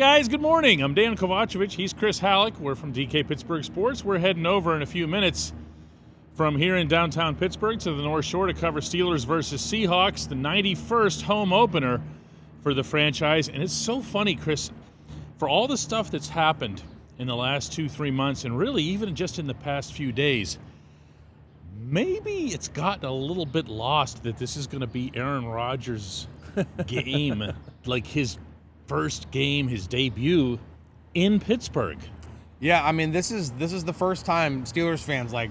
guys, good morning. I'm Dejan Kovacevic. He's Chris Halleck. We're from DK Pittsburgh Sports. We're heading over in a few minutes from here in downtown Pittsburgh to the North Shore to cover Steelers versus Seahawks, the 91st home opener for the franchise. And it's so funny, Chris, for all the stuff that's happened in the last 2-3 months, and really even just in the past few days, maybe it's gotten a little bit lost that this is going to be Aaron Rodgers' game, like his first game, his debut in Pittsburgh. Yeah, I mean, this is the first time Steelers fans, like,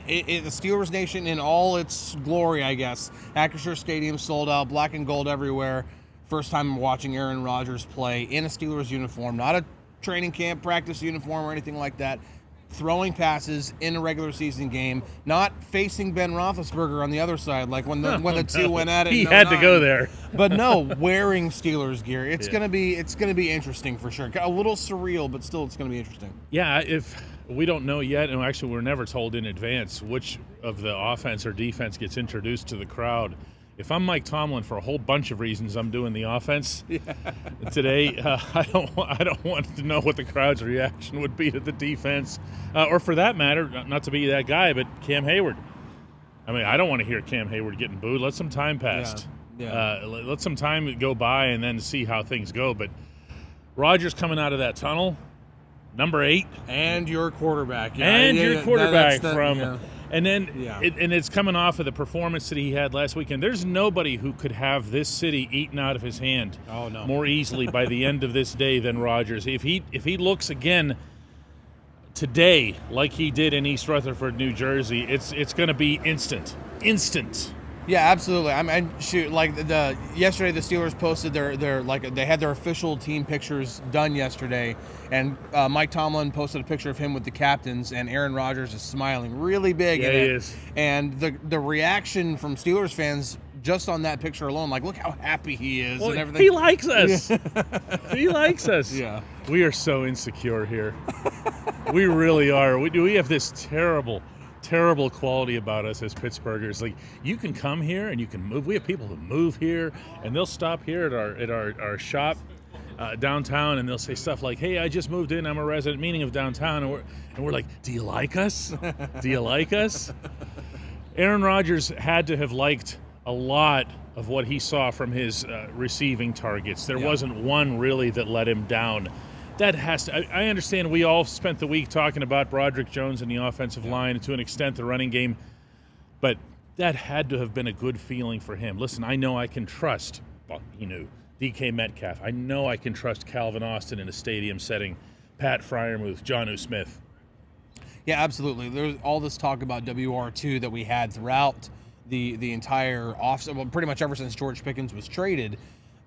the Steelers Nation in all its glory, I guess. Acrisure Stadium sold out, black and gold everywhere. First time watching Aaron Rodgers play in a Steelers uniform, not a training camp practice uniform or anything like that. Throwing passes in a regular season game, not facing Ben Roethlisberger on the other side, like when the two went at it. He had to go there, but no, wearing Steelers gear. It's gonna be interesting for sure. A little surreal, but still, it's gonna be interesting. Yeah, if we don't know yet, and actually we're never told in advance which of the offense or defense gets introduced to the crowd. If I'm Mike Tomlin, for a whole bunch of reasons, I'm doing the offense today. I don't want to know what the crowd's reaction would be to the defense, or for that matter, not to be that guy, but Cam Hayward. I mean, I don't want to hear Cam Hayward getting booed. Let some time pass. Let some time go by and then see how things go. But Rodgers coming out of that tunnel, number 8, and your quarterback, and it's coming off of the performance that he had last weekend. There's nobody who could have this city eaten out of his hand more easily by the end of this day than Rodgers. If he looks again today like he did in East Rutherford, New Jersey, it's going to be instant. Yeah, absolutely. I mean, shoot, like yesterday the Steelers posted their like they had their official team pictures done yesterday, and Mike Tomlin posted a picture of him with the captains, and Aaron Rodgers is smiling really big. Yeah, he is. And the reaction from Steelers fans just on that picture alone, like, look how happy he is and everything. He likes us. He likes us. Yeah. We are so insecure here. We really are. We have this terrible quality about us as Pittsburghers. Like, you can come here and you can move. We have people who move here and they'll stop here at our shop downtown, and they'll say stuff like, "Hey, I just moved in. I'm a resident," meaning of downtown, and we're like, "Do you like us? Do you like us?" Aaron Rodgers had to have liked a lot of what he saw from his receiving targets. There wasn't one really that let him down. That has to. I understand we all spent the week talking about Broderick Jones and the offensive line, and to an extent the running game, but that had to have been a good feeling for him. Listen, I know I can trust, DK Metcalf. I know I can trust Calvin Austin in a stadium setting, Pat Freiermuth, Jonnu Smith. Yeah, absolutely. There's all this talk about WR2 that we had throughout the entire offseason, well, pretty much ever since George Pickens was traded.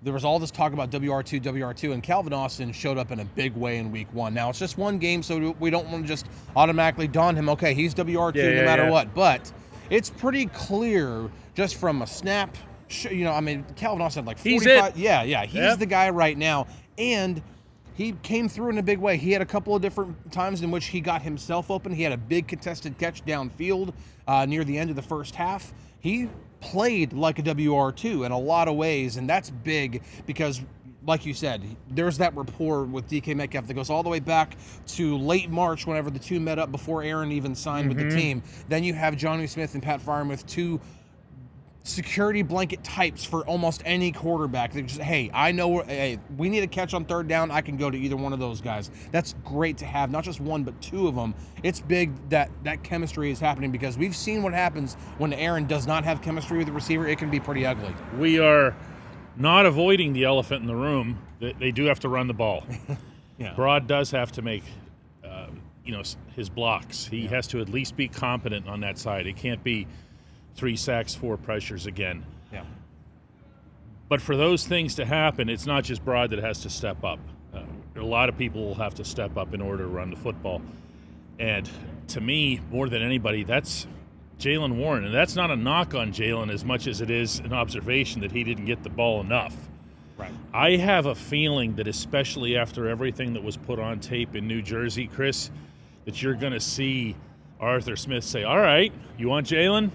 There was all this talk about WR2, and Calvin Austin showed up in a big way in week 1. Now, it's just one game, so we don't want to just automatically don him, okay, he's WR2 no matter what. But it's pretty clear just from a snap, Calvin Austin had like 45. He's it. He's the guy right now. And he came through in a big way. He had a couple of different times in which he got himself open. He had a big contested catch downfield near the end of the first half. He played like a WR2 in a lot of ways, and that's big because, like you said, there's that rapport with DK Metcalf that goes all the way back to late March whenever the two met up before Aaron even signed with the team. Then you have Jonnu Smith and Pat Freiermuth, two security blanket types for almost any quarterback. They just, hey, I know, we need a catch on third down. I can go to either one of those guys. That's great to have, not just one, but two of them. It's big that chemistry is happening because we've seen what happens when Aaron does not have chemistry with the receiver. It can be pretty ugly. We are not avoiding the elephant in the room. They do have to run the ball. Broad does have to make his blocks. He has to at least be competent on that side. It can't be 3 sacks, 4 pressures again. Yeah. But for those things to happen, it's not just Broad that has to step up. A lot of people will have to step up in order to run the football. And to me, more than anybody, that's Jaylen Warren. And that's not a knock on Jaylen as much as it is an observation that he didn't get the ball enough. Right. I have a feeling that especially after everything that was put on tape in New Jersey, Chris, that you're going to see Arthur Smith say, all right, you want Jaylen?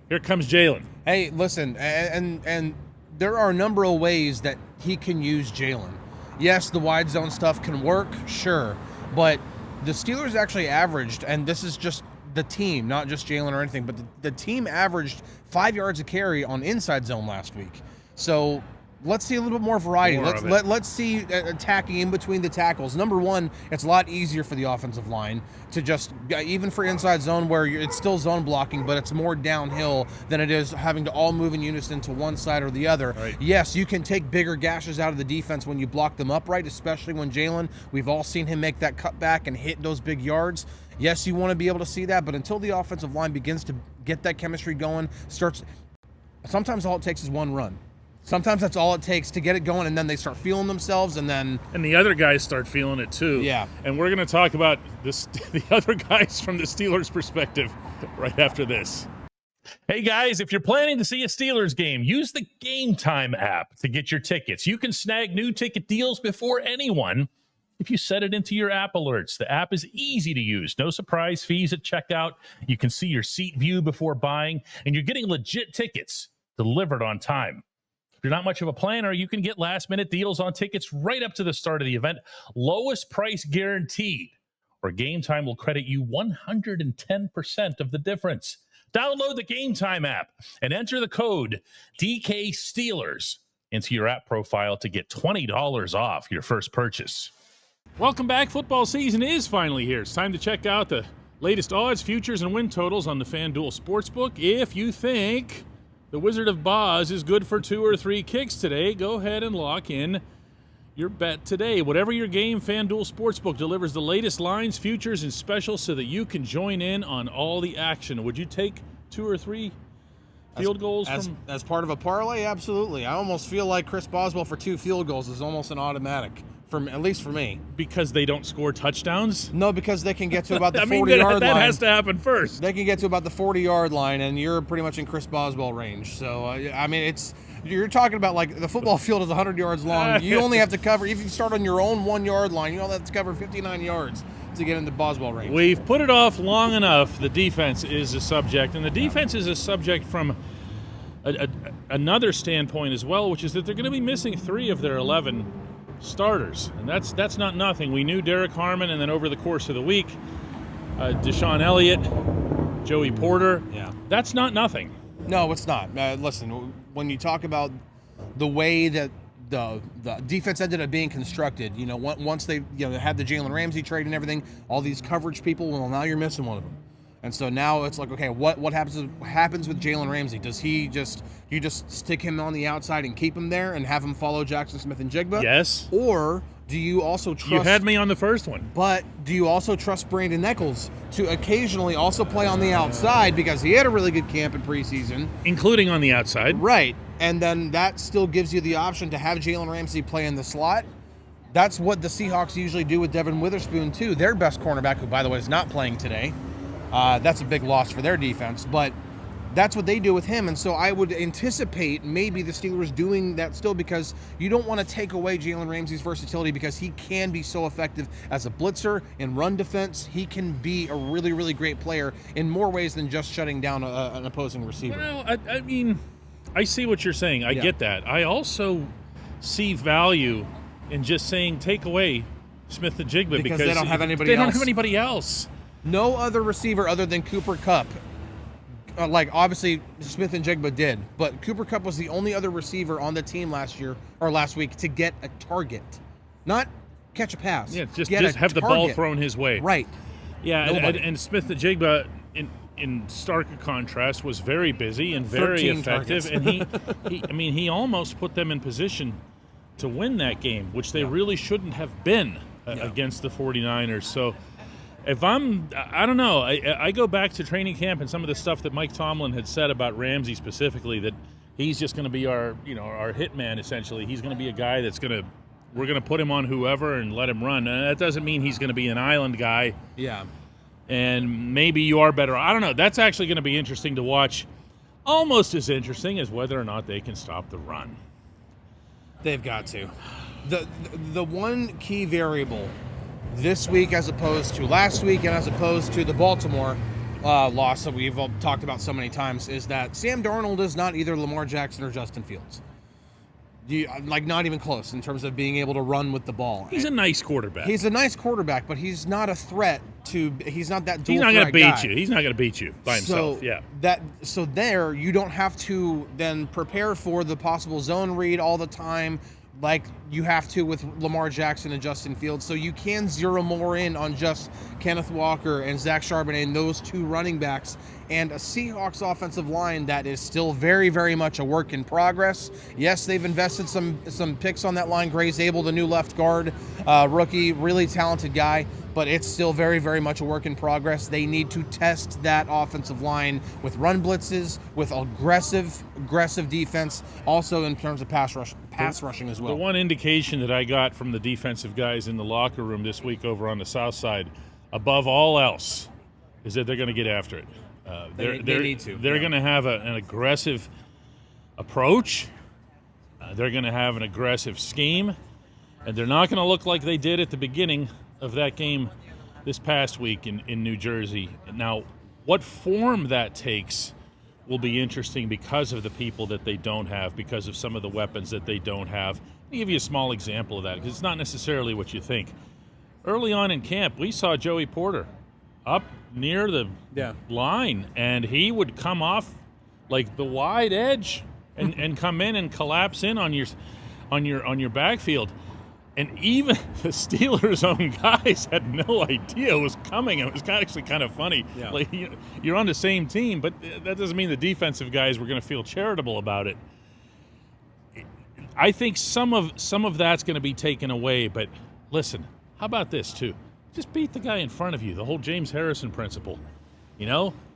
Here comes Jaylen. Hey, listen, and there are a number of ways that he can use Jaylen. Yes, the wide zone stuff can work, sure, but the Steelers actually averaged, and this is just the team, not just Jalen or anything, but the team averaged 5 yards a carry on inside zone last week. So let's see a little bit more variety. Let's see attacking in between the tackles. Number one, it's a lot easier for the offensive line to just, even for inside zone where it's still zone blocking, but it's more downhill than it is having to all move in unison to one side or the other. Right. Yes, you can take bigger gashes out of the defense when you block them upright, especially when Jalen, we've all seen him make that cutback and hit those big yards. Yes, you want to be able to see that, but until the offensive line begins to get that chemistry going, sometimes all it takes is one run. Sometimes that's all it takes to get it going, and then they start feeling themselves, and the other guys start feeling it too. Yeah. And we're going to talk about the other guys from the Steelers' perspective right after this. Hey guys, if you're planning to see a Steelers game, use the Game Time app to get your tickets. You can snag new ticket deals before anyone if you set it into your app alerts. The app is easy to use. No surprise fees at checkout. You can see your seat view before buying, and you're getting legit tickets delivered on time. If you're not much of a planner, you can get last-minute deals on tickets right up to the start of the event. Lowest price guaranteed, or Game Time will credit you 110% of the difference. Download the Game Time app and enter the code DK Steelers into your app profile to get $20 off your first purchase. Welcome back. Football season is finally here. It's time to check out the latest odds, futures, and win totals on the FanDuel Sportsbook. If you think the Wizard of Boz is good for 2 or 3 kicks today, go ahead and lock in your bet today. Whatever your game, FanDuel Sportsbook delivers the latest lines, futures, and specials so that you can join in on all the action. Would you take 2 or 3 field goals as part of a parlay? Absolutely. I almost feel like Chris Boswell for 2 field goals is almost an automatic, at least for me. Because they don't score touchdowns? No, because they can get to about the 40-yard line. That has to happen first. They can get to about the 40-yard line, and you're pretty much in Chris Boswell range. So, you're talking about like the football field is 100 yards long. You only have to cover, if you start on your own 1-yard line, you only have to cover 59 yards to get into Boswell range. We've put it off long enough. The defense is a subject, and the defense is a subject from another standpoint as well, which is that they're going to be missing 3 of their 11 starters, and that's not nothing. We knew Derek Harmon, and then over the course of the week, Deshaun Elliott, Joey Porter. Yeah, that's not nothing. No, it's not. Listen, when you talk about the way that the defense ended up being constructed, once they had the Jalen Ramsey trade and everything, all these coverage people. Well, now you're missing one of them. And so now it's like, okay, what happens with Jalen Ramsey? Does you just stick him on the outside and keep him there and have him follow Jackson Smith-Njigba? Yes. Or do you also trust... You had me on the first one. But do you also trust Brandon Echols to occasionally also play on the outside, because he had a really good camp in preseason? Including on the outside. Right. And then that still gives you the option to have Jalen Ramsey play in the slot. That's what the Seahawks usually do with Devin Witherspoon, too. Their best cornerback, who, by the way, is not playing today. That's a big loss for their defense, but that's what they do with him. And so I would anticipate maybe the Steelers doing that still, because you don't want to take away Jalen Ramsey's versatility, because he can be so effective as a blitzer in run defense. He can be a really, really great player in more ways than just shutting down an opposing receiver. Well, I mean, I see what you're saying. I get that. I also see value in just saying take away Smith-Njigba because they don't have anybody else. They else. don't have anybody else. No other receiver other than Cooper Kupp. Obviously, Smith-Njigba did, but Cooper Kupp was the only other receiver on the team last week to get a target. Not catch a pass. Yeah, just have the ball thrown his way. Right. Yeah, and Smith-Njigba, in stark contrast, was very busy and very effective. And he almost put them in position to win that game, which they really shouldn't have been against the 49ers. So I don't know. I go back to training camp and some of the stuff that Mike Tomlin had said about Ramsey specifically, that he's just going to be our hitman, essentially. He's going to be a guy we're going to put him on whoever and let him run. And that doesn't mean he's going to be an island guy. Yeah. And maybe you are better. I don't know. That's actually going to be interesting to watch. Almost as interesting as whether or not they can stop the run. They've got to. The one key variable this week, as opposed to last week and as opposed to the Baltimore loss that we've talked about so many times, is that Sam Darnold is not either Lamar Jackson or Justin Fields. Not even close in terms of being able to run with the ball. He's a nice quarterback. He's a nice quarterback, but he's not a threat to. He's not that. He's not going to beat you. He's not going to beat you by himself. So there, you don't have to then prepare for the possible zone read all the time, like you have to with Lamar Jackson and Justin Fields. So you can zero more in on just Kenneth Walker and Zach Charbonnet and those two running backs, and a Seahawks offensive line that is still very, very much a work in progress. Yes, they've invested some picks on that line. Gray Zabel, the new left guard, rookie, really talented guy, but it's still very, very much a work in progress. They need to test that offensive line with run blitzes, with aggressive defense, also in terms of pass rushing as well. The one indication that I got from the defensive guys in the locker room this week over on the south side, above all else, is that they're going to get after it. They need to. They're going to have an aggressive approach. They're going to have an aggressive scheme. And they're not going to look like they did at the beginning of that game this past week in New Jersey. Now, what form that takes will be interesting because of the people that they don't have, because of some of the weapons that they don't have. Let me give you a small example of that, because it's not necessarily what you think. Early on in camp, we saw Joey Porter up near the line, and he would come off like the wide edge and come in and collapse in on your backfield. And even the Steelers' own guys had no idea it was coming. It was actually kind of funny. Yeah. Like, you're on the same team, but that doesn't mean the defensive guys were going to feel charitable about it. I think some of that's going to be taken away. But listen, how about this too? Just beat the guy in front of you. The whole James Harrison principle.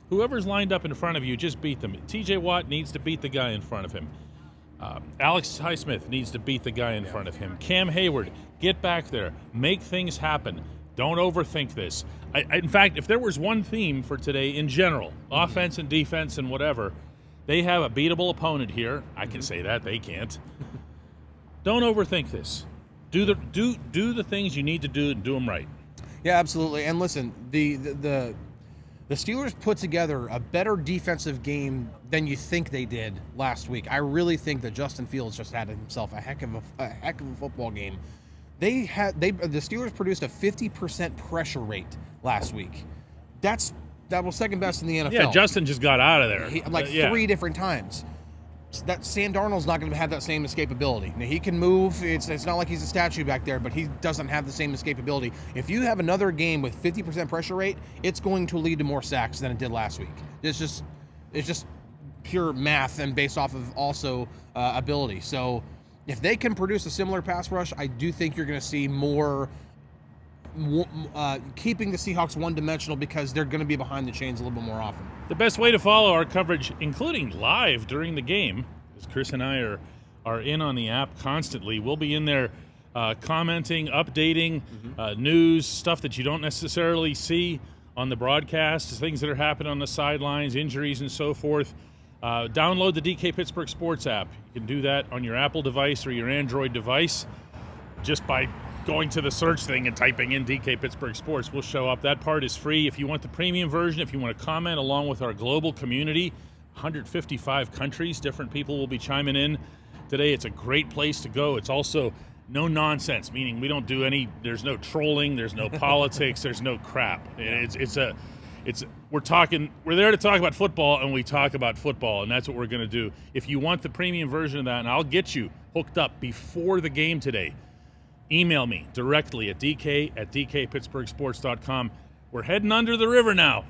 Whoever's lined up in front of you, just beat them. T.J. Watt needs to beat the guy in front of him. Alex Highsmith needs to beat the guy in front of him. Cam Hayward, get back there. Make things happen. Don't overthink this. In fact, if there was one theme for today in general, offense and defense and whatever, they have a beatable opponent here. I can say that. They can't. Don't overthink this. Do the things you need to do and do them right. Yeah, absolutely. And listen, the Steelers put together a better defensive game than you think they did last week. I really think that Justin Fields just had himself a heck of a football game. The Steelers produced a 50% pressure rate last week. That was second best in the NFL. Yeah, Justin just got out of there. Three different times. That Sam Darnold's not going to have that same escapability. Now, he can move. It's not like he's a statue back there, but he doesn't have the same escapability. If you have another game with 50% pressure rate, it's going to lead to more sacks than it did last week. It's just pure math and based off of also ability. So if they can produce a similar pass rush, I do think you're going to see more keeping the Seahawks one-dimensional, because they're going to be behind the chains a little bit more often. The best way to follow our coverage, including live during the game, because Chris and I are in on the app constantly. We'll be in there commenting, updating news, stuff that you don't necessarily see on the broadcast, things that are happening on the sidelines, injuries and so forth. Download the DK Pittsburgh Sports app. You can do that on your Apple device or your Android device just by going to the search thing and typing in DK Pittsburgh Sports. Will show up. That part is free. If you want the premium version, if you want to comment along with our global community, 155 countries, different people will be chiming in today. It's a great place to go. It's also no nonsense, meaning we don't do there's no trolling, there's no politics, there's no crap. We're there to talk about football, and we talk about football, and that's what we're going to do. If you want the premium version of that, and I'll get you hooked up before the game today, email me directly at dk@dkpittsburghsports.com. We're heading under the river now.